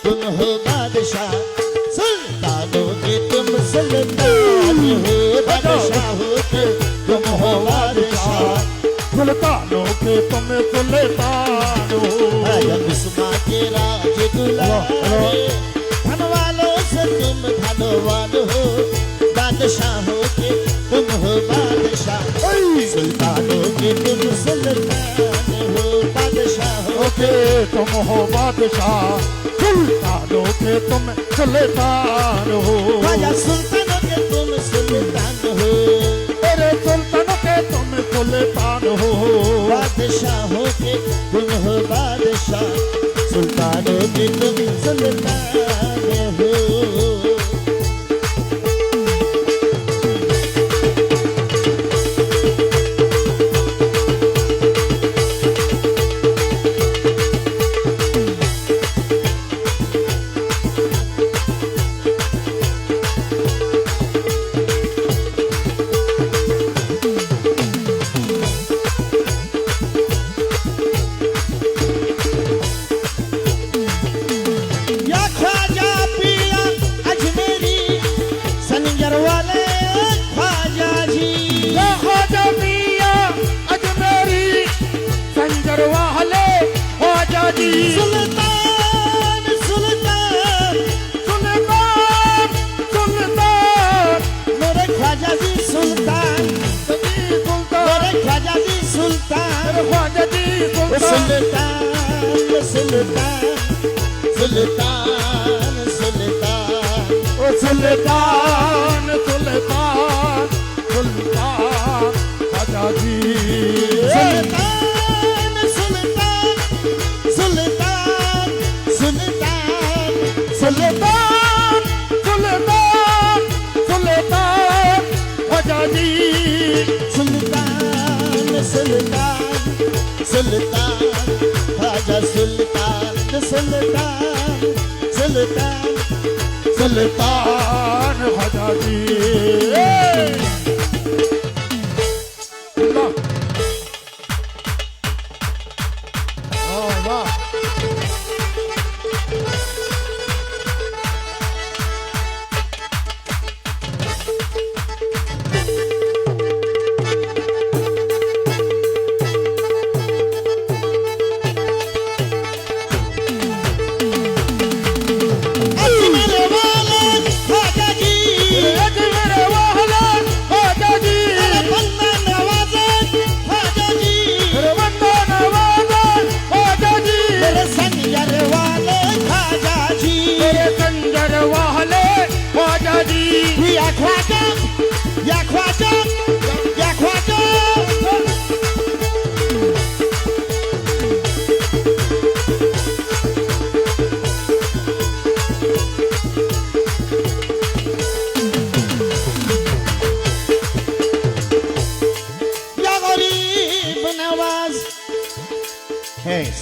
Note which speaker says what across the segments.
Speaker 1: तुम हो बादशाह, सुल्तानों के तुम सुल्तान हो, बादशाहों के तुम हो बादशाह,
Speaker 2: सुल्तानों के तुम सुल्तान हो।
Speaker 1: जब बिस्मा के राज दुलारे, धन वालों से तुम धनवान हो, बादशाहों के तुम हो बादशाह, सुल्तानों के तुम सुल्तान हो, बादशाहों
Speaker 2: के तुम हो बादशाह, सुल्तानों के तुम सुल्तान हो।
Speaker 1: ख्वाजा सुल्तानों के तुम सुल्तान हो,
Speaker 2: अरे सुल्तानों के तुम सुल्तान हो,
Speaker 1: बादशाहों के तुम हो बादशाह, सुल्तानों के तुम सुल्तान हो। सुल्तान सुल्तान
Speaker 2: सुल्तान सुल्तान
Speaker 1: मेरे ख्वाजा जी सुल्तान, मेरे ख्वाजा जी सुल्तान,
Speaker 2: ख्वाजा जी
Speaker 1: सुल्तान सुल्तान सुल्तान सुल्तान
Speaker 2: सुल्तान सुल्तान सुल्तान ख्वाजा जी
Speaker 1: सुल्तान सुल्तान सुल्तान सुल्तान
Speaker 2: सुल्तान सुल्तान सुल्तान ख्वाजा जी
Speaker 1: सुल्तान सुल्तान सुल्तान ख्वाजा सुल्तान सुल्तान सुल्तान
Speaker 2: सुल्तान ख्वाजा जी।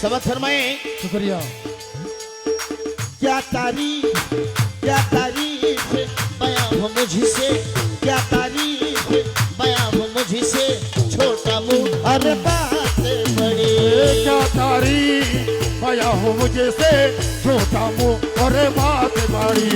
Speaker 1: सबक फरमाए।
Speaker 2: शुक्रिया।
Speaker 1: क्या तारीफ बयां हो मुझसे, क्या तारीफ बयां हो मुझसे, छोटा मुंह और बात बड़ी।
Speaker 2: क्या तारीफ बयां हो मुझसे, छोटा मुंह और बात बड़ी।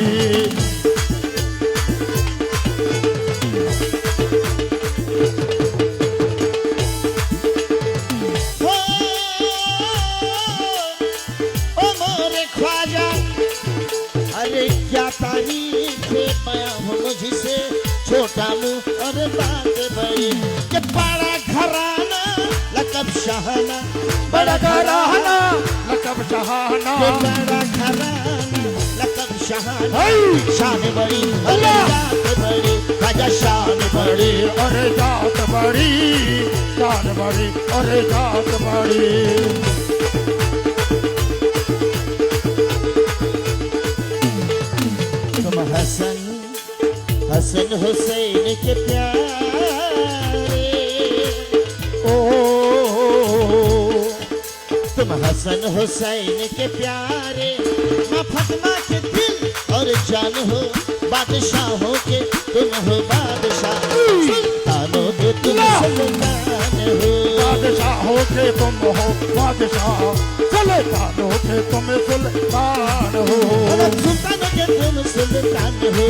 Speaker 1: छोटा मुंह और बात बड़ी। के बड़ा घराना लकब शाहाना,
Speaker 2: बड़ा घराना लकब शाहाना,
Speaker 1: बड़ा घराना लकब शाहाना, शान बड़ी और जात बड़ी, ख्वाजा शान बड़ी
Speaker 2: और जात बड़ी, शान बड़ी और जात बड़ी।
Speaker 1: तुम हसन हुसैन के प्यारे, ओ तुम हसन हुसैन के प्यारे, माँ फातिमा के दिल और जान हो, बादशाहों के तुम हो बादशाह, सुल्तानों के तुम सुल्तान हो,
Speaker 2: बादशाहों के तुम हो बादशाह, सुल्तानों के तुम सुल्तान हो।
Speaker 1: सुल्तान हो।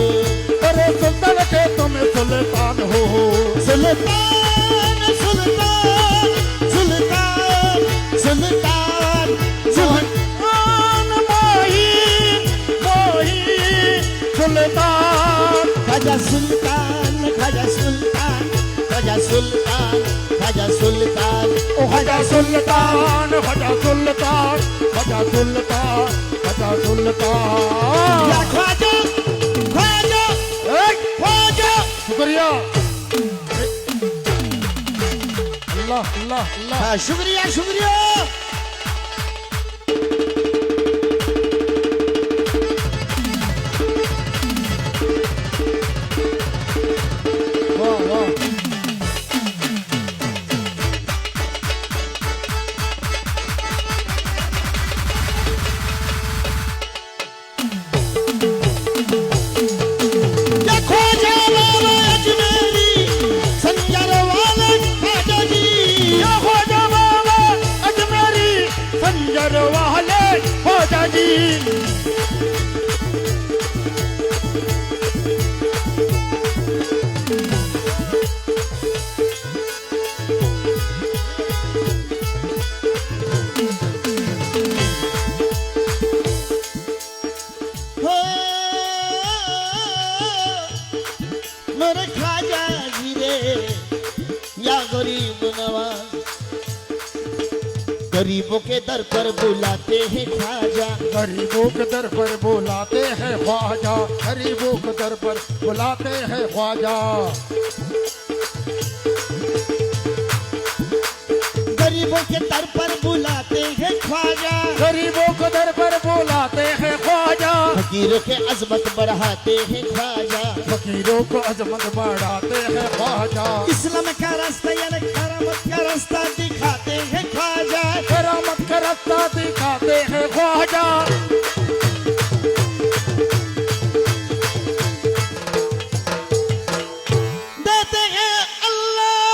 Speaker 2: अरे सुल्तान के तुम सुल्तान हो।
Speaker 1: सुल्तान सुल्तान सुल्तान सुल्तान
Speaker 2: सुल्तान मोहीन मोहीन सुल्तान।
Speaker 1: ख्वाजा सुल्तान ख्वाजा सुल्तान ख्वाजा सुल्तान ख्वाजा सुल्तान
Speaker 2: ओ ख्वाजा सुल्तान ख्वाजा सुल्तान ख्वाजा सुल्तान ख्वाजा सुल्तान।
Speaker 1: या ख्वाजा ख्वाजा ख्वाजा।
Speaker 2: शुक्रिया अल्लाह अल्लाह अल्लाह।
Speaker 1: हाँ, शुक्रिया शुक्रिया।
Speaker 2: वाह वाह।
Speaker 1: या ख्वाजा बाबा अजमेरी संजर वाले ख्वाजा जी।
Speaker 2: या ख्वाजा बाबा अजमेरी संजर वाले ख्वाजा जी।
Speaker 1: हो मेरे ख्वाजा जी रे या गरीब नवाज। गरीबों के दर पर बुलाते हैं ख्वाजा।
Speaker 2: गरीबों के दर पर बुलाते हैं ख्वाजा। गरीबों के दर पर बुलाते हैं ख्वाजा।
Speaker 1: गरीबों के दर पर बुलाते हैं ख्वाजा।
Speaker 2: गरीबों के दर पर बुलाते हैं ख्वाजा।
Speaker 1: फकीरों के अजमत बढ़ाते हैं ख्वाजा।
Speaker 2: फकीरों को अजमत बढ़ाते हैं ख्वाजा।
Speaker 1: इस्लाम का रास्ता यानी करामत का रास्ता दिखाते हैं ख्वाजा।
Speaker 2: करामत का रास्ता दिखाते हैं ख्वाजा।
Speaker 1: देते हैं अल्लाह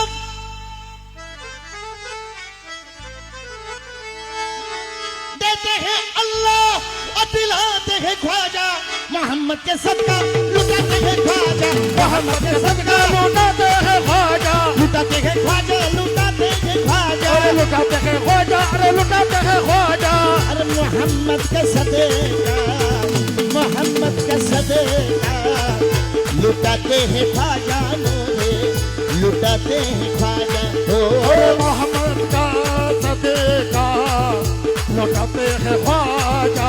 Speaker 1: देते हैं अल्लाह और दिलाते हैं ख्वाजा। मोहम्मद के सदका लुटाते हैं ख्वाजा। मोहम्मद के सदका
Speaker 2: लुटाते हैं ख्वाजा।
Speaker 1: लुटाते हैं ख्वाजा लुटाते हैं ख्वाजा।
Speaker 2: अरे लुटाते हैं ख्वाजा। अरे लुटाते हैं ख्वाजा।
Speaker 1: अरे मोहम्मद का सदका मोहम्मद का सदका लुटाते हैं ख्वाजा मोरे लुटाते हैं ख्वाजा।
Speaker 2: अरे मोहम्मद का सदका लुटाते हैं ख्वाजा।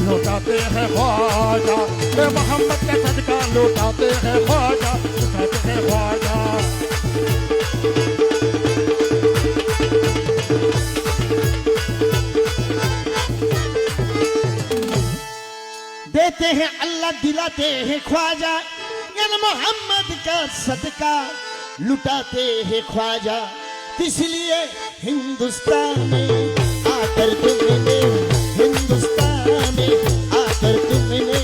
Speaker 2: लुटाते हैं ख्वाजा। अरे मोहम्मद का सदका लुटाते हैं ख्वाजा। लुटाते हैं ख्वाजा।
Speaker 1: देते हैं अल्लाह दिलाते हैं ख्वाजा। यानी मोहम्मद का सदका लुटाते हैं ख्वाजा। इसलिए हिंदुस्तान में आकर तुमने हिंदुस्तान में आकर तुमने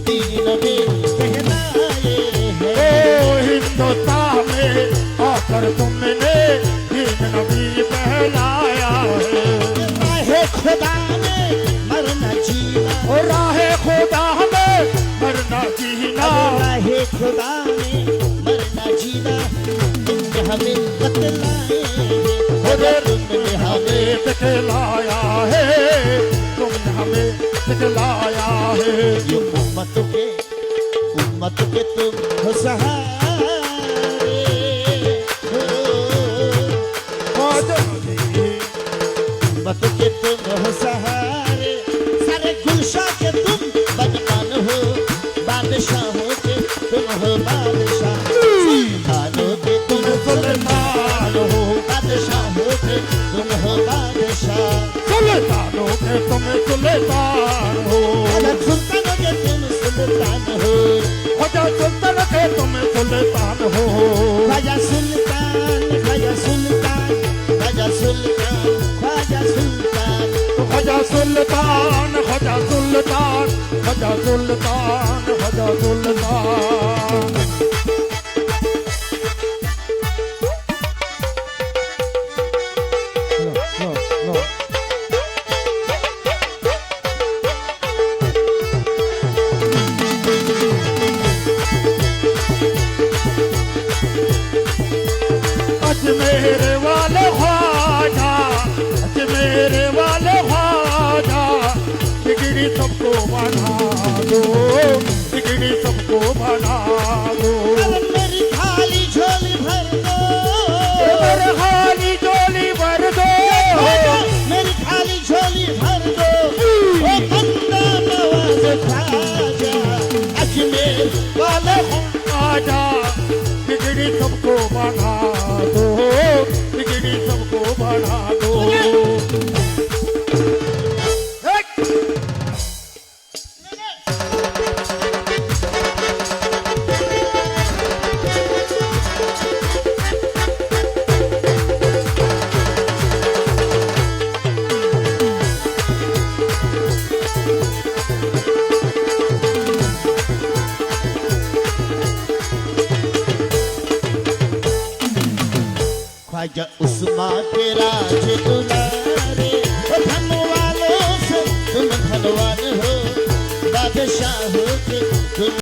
Speaker 1: दीन में कहलाए हैं।
Speaker 2: ओ हिंदुस्तान में आकर तुमने दीन नबी पहनाया है।
Speaker 1: राहे खुदा में मरना जीना।
Speaker 2: और राहे खुदा में मरना जीना।
Speaker 1: राहे खुदा में मरना जीना। तुमने हमें बतलाए
Speaker 2: अरे
Speaker 1: तुमने हमें
Speaker 2: दिखलाया है। तुमने हमें दिखलाया है।
Speaker 1: ये उम्मत के तुम हो सहारे हो। उम्मत के तुम हो सहारे। सारे गुलशाह के तुम बदमान हो। बादशाहों के तुम हो बादशाह। सुल्तानों के तुम सुल्तान हो। बादशाहों के तुम हो बादशाह।
Speaker 2: सुल्तानों के तुम सुल्तान हो।
Speaker 1: अगर सुल्तानों के तुम सुल्तान हो।
Speaker 2: ख्वाजा सुल्तान के तुम सुल्तान हो।
Speaker 1: ख्वाजा सुल्तान ख्वाजा सुल्तान ख्वाजा सुल्तान ख्वाजा सुल्तान।
Speaker 2: ख्वाजा सुल्तान ख्वाजा सुल्तान ख्वाजा सुल्तान ख्वाजा सुल्तान। बना दो, बिगड़ी सबको बना दो।
Speaker 1: मेरी खाली झोली भर दो,
Speaker 2: मेरी खाली झोली भर दो,
Speaker 1: मेरी खाली झोली भर दो। ओ बंदा नवाज खाजा अजमेर वाले
Speaker 2: आजा, बिगड़ी सबको बना दो, बिगड़ी सबको बना दो।
Speaker 1: ख्वाजा उस्मान के राज दुलारे, धन वालों से तुम धनवान हो, बादशाह हो के तुम